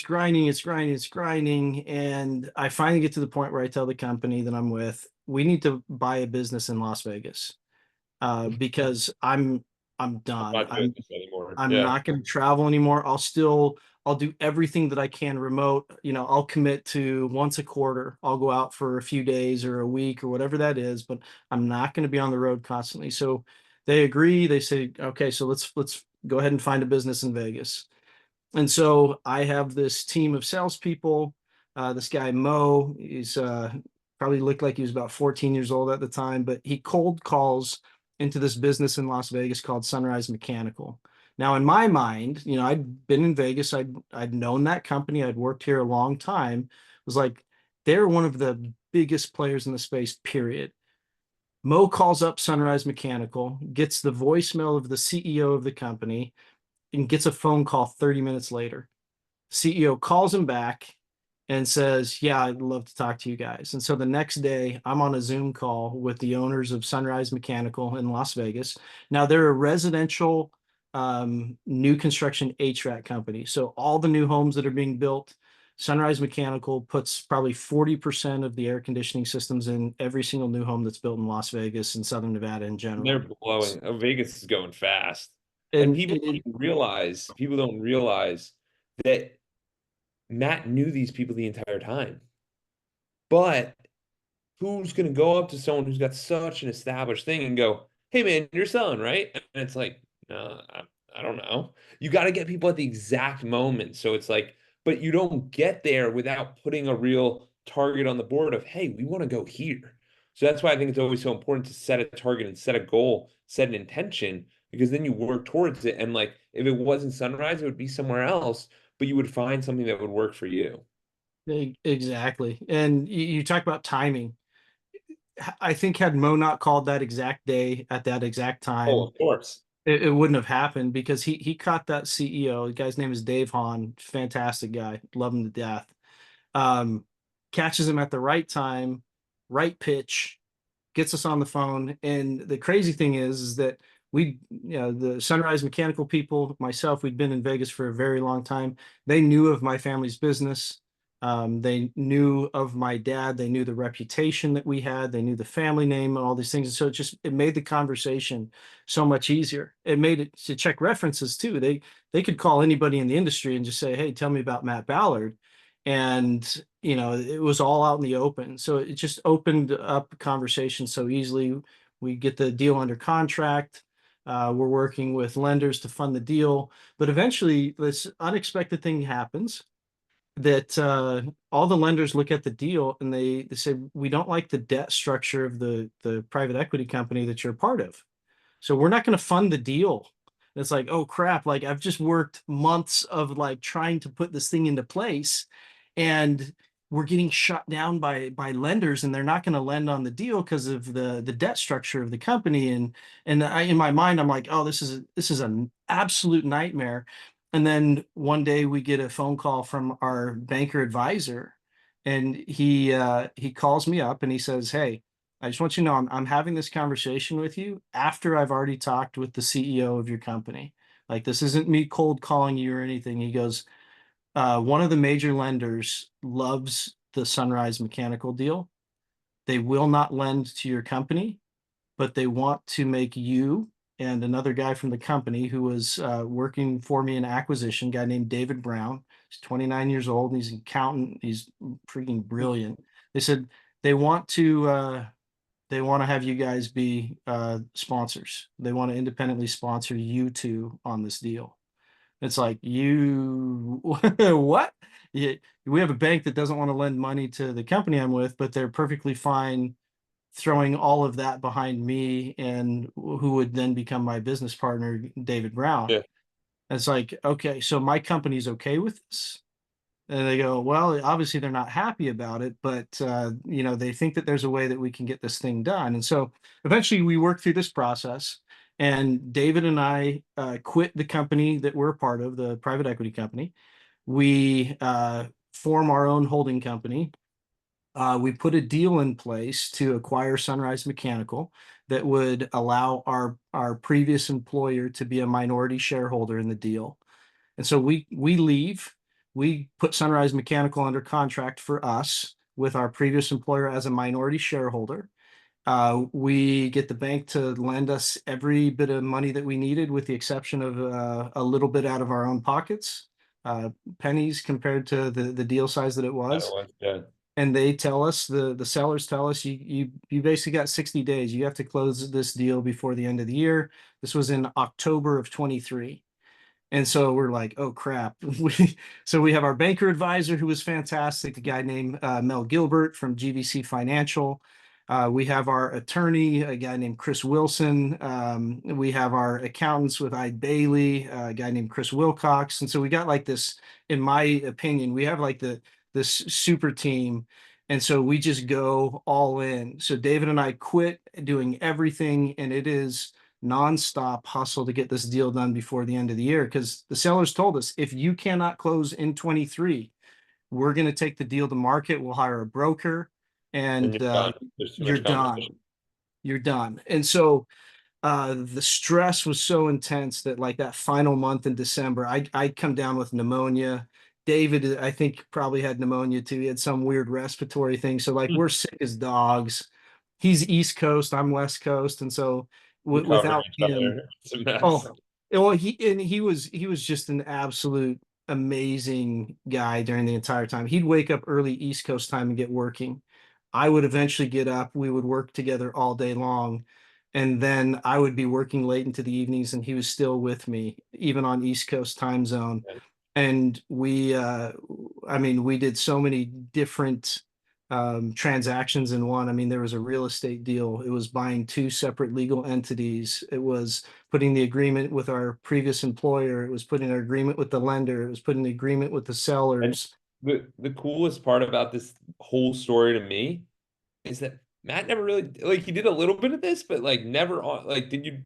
grinding, it's grinding, it's grinding. And I finally get to the point where I tell the company that I'm with, we need to buy a business in Las Vegas. Because I'm I'm done. not doing this anymore. I'm Yeah. not going to travel anymore. I'll do everything that I can remote. I'll commit to once a quarter. I'll go out for a few days or a week or whatever that is, but I'm not going to be on the road constantly. So they agree. They say, okay, so let's go ahead and find a business in Vegas. And so I have this team of salespeople. This guy Mo, he's probably looked like he was about 14 years old at the time, but he cold calls into this business in Las Vegas called Sunrise Mechanical. Now, in my mind, I'd been in Vegas, I'd known that company, I'd worked here a long time. It was like they're one of the biggest players in the space, period. Mo calls up Sunrise Mechanical, gets the voicemail of the CEO of the company, and gets a phone call 30 minutes later. CEO calls him back and says, "Yeah, I'd love to talk to you guys." And so the next day, I'm on a Zoom call with the owners of Sunrise Mechanical in Las Vegas. Now, they're a residential new construction HVAC company. So all the new homes that are being built, Sunrise Mechanical puts probably 40% of the air conditioning systems in every single new home that's built in Las Vegas and Southern Nevada in They're general. blowing. Vegas is going fast. And And it, people don't realize that Matt knew these people the entire time. But who's going to go up to someone who's got such an established thing and go, "Hey man, you're selling, right?" And it's like, no, I don't know. You got to get people at the exact moment. So it's like, but you don't get there without putting a real target on the board of, "Hey, we want to go here." So that's why I think it's always so important to set a target and set a goal, set an intention, because then you work towards it. And like, if it wasn't Sunrise, it would be somewhere else, but you would find something that would work for you. exactly. And you talk about timing. I think had Mo not called that exact day at that exact Oh, time, of course. it wouldn't have happened because he caught that CEO. The guy's name is Dave Hahn, fantastic guy, love him to death. Um, Catches him at the right time, right pitch, gets us on the phone. And the crazy thing is that the Sunrise Mechanical people, myself, we'd been in Vegas for a very long time. They knew of my family's business. They knew of my dad. They knew the reputation that we had. They knew the family name and all these things. And so it made the conversation so much easier. It made it to check references too. They could call anybody in the industry and just say, "Hey, tell me about Matt Ballard." And it was all out in the open, so it just opened up conversation so easily. We get the deal under contract. We're working with lenders to fund the deal, but eventually this unexpected thing happens that all the lenders look at the deal and they say, "We don't like the debt structure of the private equity company that you're a part of, so we're not going to fund the deal." And it's like, oh crap, like I've just worked months of like trying to put this thing into place, and we're getting shut down by lenders, and they're not going to lend on the deal because of the debt structure of the company. And in my mind, I'm like, oh, this is an absolute nightmare. And then one day we get a phone call from our banker advisor, and he calls me up and he says, "Hey, I just want you to know I'm having this conversation with you after I've already talked with the CEO of your company. Like this isn't me cold calling you or anything." He goes, "One of the major lenders loves the Sunrise Mechanical deal. They will not lend to your company, but they want to make you and another guy from the company who was working for me in acquisition, a guy named David Brown. He's 29 years old and he's an accountant. He's freaking brilliant." They said they want to They want to have you guys be sponsors. They want to independently sponsor you two on this deal. It's like you what? Yeah, we have a bank that doesn't want to lend money to the company I'm with, but they're perfectly fine throwing all of that behind me and who would then become my business partner, David Brown. Yeah. It's like, okay, so my company's okay with this. And they go, well, obviously they're not happy about it, but they think that there's a way that we can get this thing done. And so eventually we worked through this process, and David and I quit the company that we're a part of, the private equity company. We form our own holding company. We put a deal in place to acquire Sunrise Mechanical that would allow our previous employer to be a minority shareholder in the deal. And so we leave. We put Sunrise Mechanical under contract for us with our previous employer as a minority shareholder. We get the bank to lend us every bit of money that we needed, with the exception of a little bit out of our own pockets, uh, pennies compared to the deal size that it That was. was good. And they tell us, the sellers tell us, you basically got 60 days. You have to close this deal before the end of the year. This was in October of 23. And so we're like, oh crap. So we have our banker advisor, who was fantastic, a guy named Mel Gilbert from GVC Financial. We have our attorney, a guy named Chris Wilson. We have our accountants with Ide Bailey, a guy named Chris Wilcox. And so we got like this, in my opinion, we have like this super team. And so we just go all in. So David and I quit doing everything, and it is nonstop hustle to get this deal done before the end of the year, because the sellers told us, if you cannot close in 23, we're going to take the deal to market. We'll hire a broker, And you're and done. There's too you're much done. competition. You're done. And so the stress was so intense that, like, that final month in December, I'd come down with pneumonia. David, I think, probably had pneumonia too. He had some weird respiratory thing. So like, we're sick as dogs. He's East Coast, I'm West Coast, and so We cover without each him, other. It's a mess. oh, well, he was just an absolute amazing guy during the entire time. He'd wake up early East Coast time and get working. I would eventually get up. We would work together all day long. And then I would be working late into the evenings, and he was still with me, even on East Coast time zone. And I mean, we did so many different transactions in one. I mean, there was a real estate deal. It was buying two separate legal entities. It was putting the agreement with our previous employer. It was putting an agreement with the lender. It was putting the agreement with the And sellers. the coolest part about this whole story to me is that Matt never really, like, he did a little bit of this, but like never on, like, did you,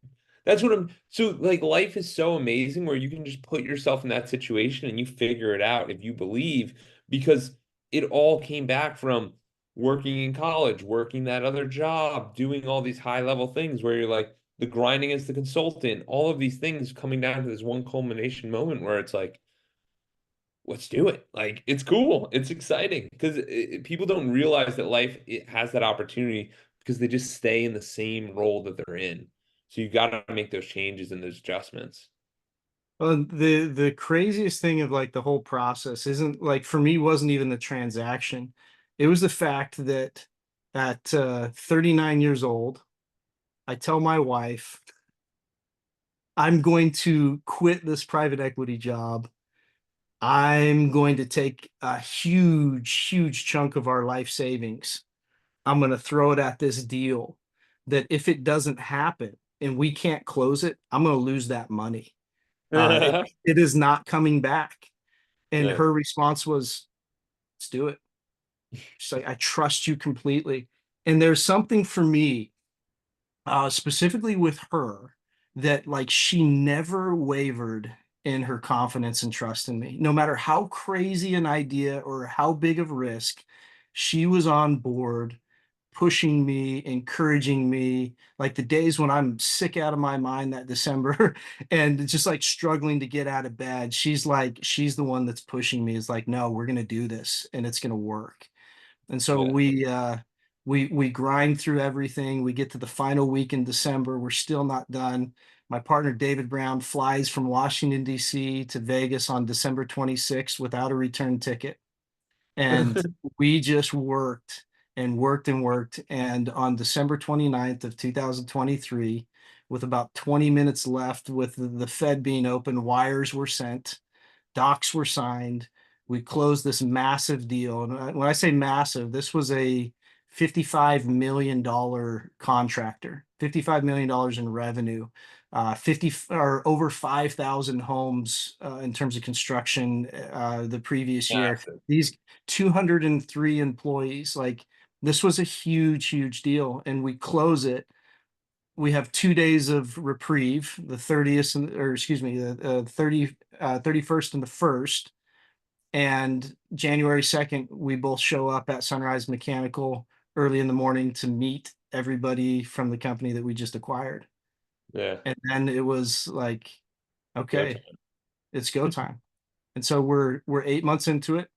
that's what I'm, so like life is so amazing where you can just put yourself in that situation and you figure it out if you believe, because it all came back from working in college, working that other job, doing all these high level things where you're like the grinding as the consultant, all of these things coming down to this one culmination moment where it's like, let's do it. Like, it's cool. It's exciting because people don't realize that life, it has that opportunity because they just stay in the same role that they're in. So you got to make those changes and those adjustments. The craziest thing of like the whole process isn't, like, for me, wasn't even the transaction. It was the fact that at 39 years old, I tell my wife, I'm going to quit this private equity job. I'm going to take a huge, huge chunk of our life savings. I'm going to throw it at this deal that, if it doesn't happen and we can't close it, I'm going to lose that money. It is not coming back. And Yeah. her response was, let's do it. She's like, I trust you completely. And there's something for me, specifically with her, that, like, she never wavered in her confidence and trust in me. No matter how crazy an idea or how big of risk, she was on board, pushing me, encouraging me. Like the days when I'm sick out of my mind that December and just like struggling to get out of bed, she's the one that's pushing me. Is like, no, we're gonna do this and it's gonna work. And so Yeah. we grind through everything. We get to the final week in December. We're still not done. My partner David Brown flies from Washington, D.C. to Vegas on December 26th without a return ticket. And we just worked and worked and worked. And on December 29th of 2023, with about 20 minutes left, with the Fed being open, wires were sent, docs were signed. We closed this massive deal. And when I say massive, this was a $55 million contractor, $55 million in revenue, 50 or over 5,000 homes in terms of construction the previous year. Massive. These 203 employees, like this was a huge, huge deal. And we close it. We have 2 days of reprieve, the 30th, or excuse me, the 31st and the 1st. And January 2nd, we both show up at Sunrise Mechanical early in the morning to meet everybody from the company that we just acquired. Yeah. And then it was like, Go okay, time. it's go time. And so we're 8 months into it.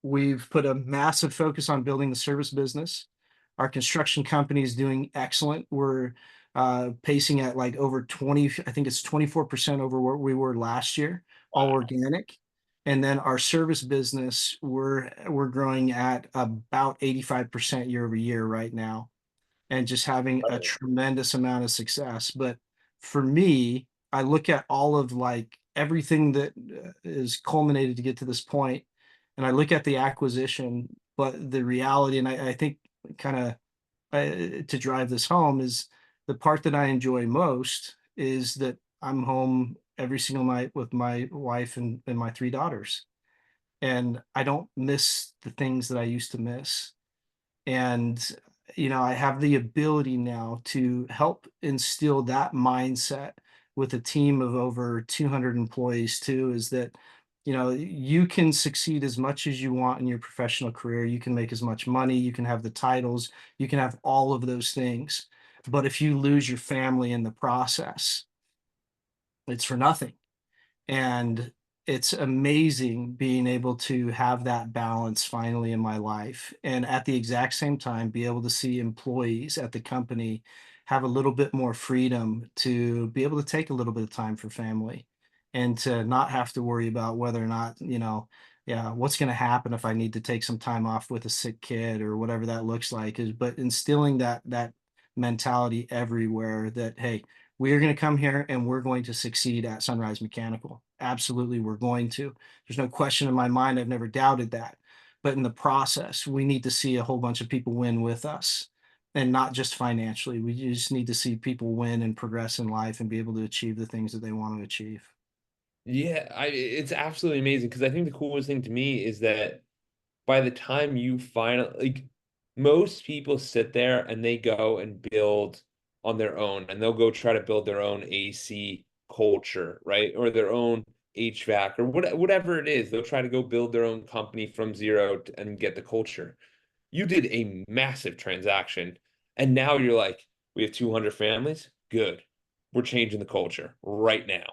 We've put a massive focus on building the service business. Our construction company is doing excellent. We're pacing at like over 20, I think it's 24% over where we were last year, all Wow. organic. And then our service business, we're growing at about 85% year over year right now, and just having a tremendous amount of success. But for me, I look at all of like everything that is culminated to get to this point, and I look at the acquisition, but the reality, and I think kind of to drive this home is the part that I enjoy most is that I'm home every single night with my wife and my three daughters. And I don't miss the things that I used to miss. And I have the ability now to help instill that mindset with a team of over 200 employees too, is that you can succeed as much as you want in your professional career. You can make as much money, you can have the titles, you can have all of those things, but if you lose your family in the process, it's for nothing. And it's amazing being able to have that balance finally in my life. And at the exact same time, be able to see employees at the company have a little bit more freedom to be able to take a little bit of time for family and to not have to worry about whether or not, yeah, what's going to happen if I need to take some time off with a sick kid or whatever that looks like is, but instilling that mentality everywhere that, hey, we are going to come here and we're going to succeed at Sunrise Mechanical. Absolutely, we're going to. There's no question in my mind. I've never doubted that. But in the process, we need to see a whole bunch of people win with us, and not just financially. We just need to see people win and progress in life and be able to achieve the things that they want to achieve. Yeah, it's absolutely amazing because I think the coolest thing to me is that by the time you finally like most people sit there and they go and build on their own and they'll go try to build their own AC culture, right? Or their own HVAC or whatever it is. They'll try to go build their own company from zero and get the culture. You did a massive transaction and now you're like, we have 200 families. Good. We're changing the culture right now.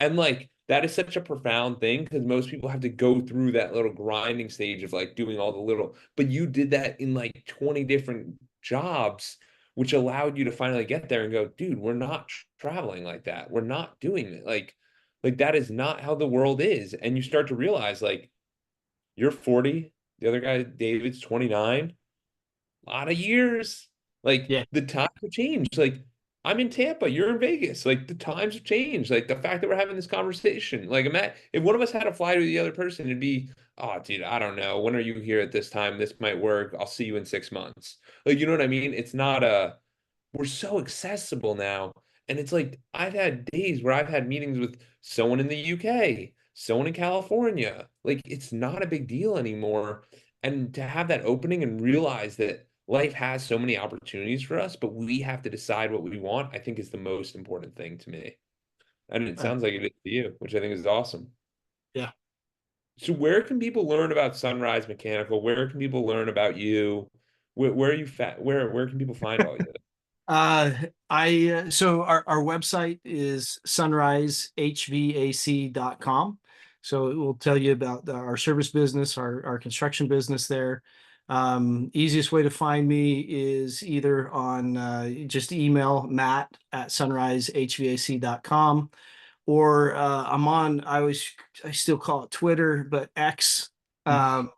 And like that is such a profound thing because most people have to go through that little grinding stage of like doing all the little, but you did that in like 20 different jobs, which allowed you to finally get there and go, dude, we're not traveling like that. We're not doing it. Like that is not how the world is. And you start to realize like you're 40, the other guy, David's 29, a lot of years. Like Yeah. the times have changed. Like I'm in Tampa, you're in Vegas. Like the times have changed. Like the fact that we're having this conversation. Like imagine if one of us had to fly to the other person, it'd be, oh, dude, I don't know. When are you here at this time? This might work. I'll see you in 6 months. Like you know what I mean? It's not a. We're so accessible now. And it's like I've had days where I've had meetings with someone in the UK, someone in California. Like it's not a big deal anymore. And to have that opening and realize that life has so many opportunities for us, but we have to decide what we want, I think is the most important thing to me. And it uh, sounds like it is to you, which I think is awesome. yeah. So where can people learn about Sunrise Mechanical? Where can people learn about you? Where are you where can people find all you? Uh, so our website is sunrisehvac.com. So it will tell you about our service business, our construction business there. Easiest way to find me is either on just email matt@sunrisehvac.com, or I still call it Twitter, but X. Um,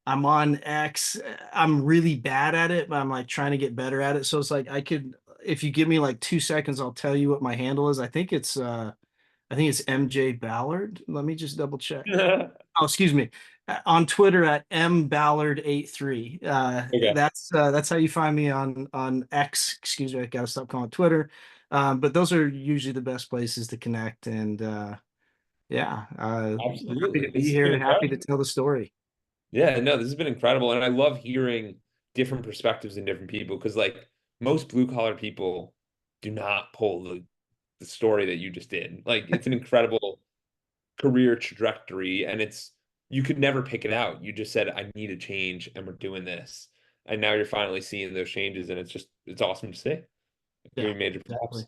I'm on X. I'm really bad at it, but I'm like trying to get better at it. So it's like I could, if you give me like 2 seconds, I'll tell you what my handle is. I think it's MJ Ballard. Let me just double check. Oh, excuse me. On Twitter at mballard83. Okay. That's how you find me on X. Excuse me, I gotta stop calling it Twitter. But those are usually the best places to connect. And yeah, happy to Absolutely. be This has been here. Happy to incredible. tell the story. Yeah, no, this has been incredible. And I love hearing different perspectives and different people because like most blue collar people do not pull the story that you just did. Like it's an incredible career trajectory and it's you could never pick it out. You just said, I need a change and we're doing this. And now you're finally seeing those changes and it's awesome to see. Give Yeah, you major exactly. props.